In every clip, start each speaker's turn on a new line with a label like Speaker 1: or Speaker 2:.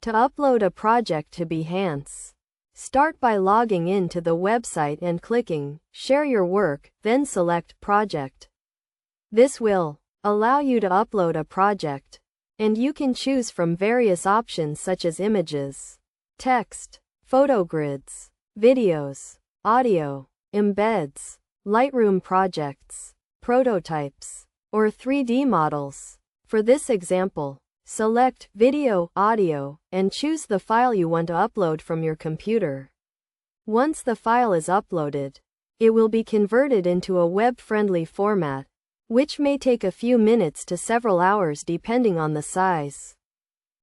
Speaker 1: To upload a project to Behance, start by logging in to the website and clicking Share Your Work, then select Project. This will allow you to upload a project, and you can choose from various options such as images, text, photo grids, videos, audio, embeds, Lightroom projects, prototypes, or 3D models. For this example, select Video, Audio, and choose the file you want to upload from your computer. Once the file is uploaded, it will be converted into a web-friendly format, which may take a few minutes to several hours depending on the size.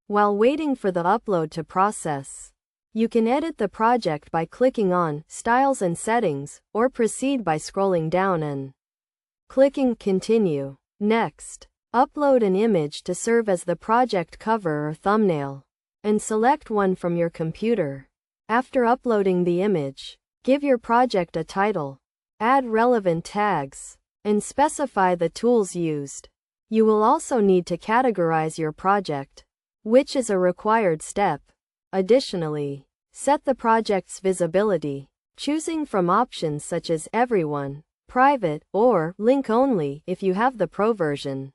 Speaker 1: While waiting for the upload to process, you can edit the project by clicking on Styles and Settings, or proceed by scrolling down and clicking Continue. Next, upload an image to serve as the project cover or thumbnail, and select one from your computer. After uploading the image, give your project a title, add relevant tags, and specify the tools used. You will also need to categorize your project, which is a required step. Additionally, set the project's visibility, choosing from options such as Everyone, Private, or Link Only if you have the Pro version.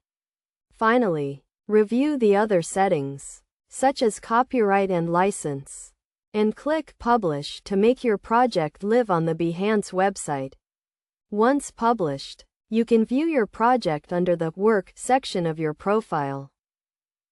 Speaker 1: Finally, review the other settings, such as copyright and license, and click Publish to make your project live on the Behance website. Once published, you can view your project under the Work section of your profile.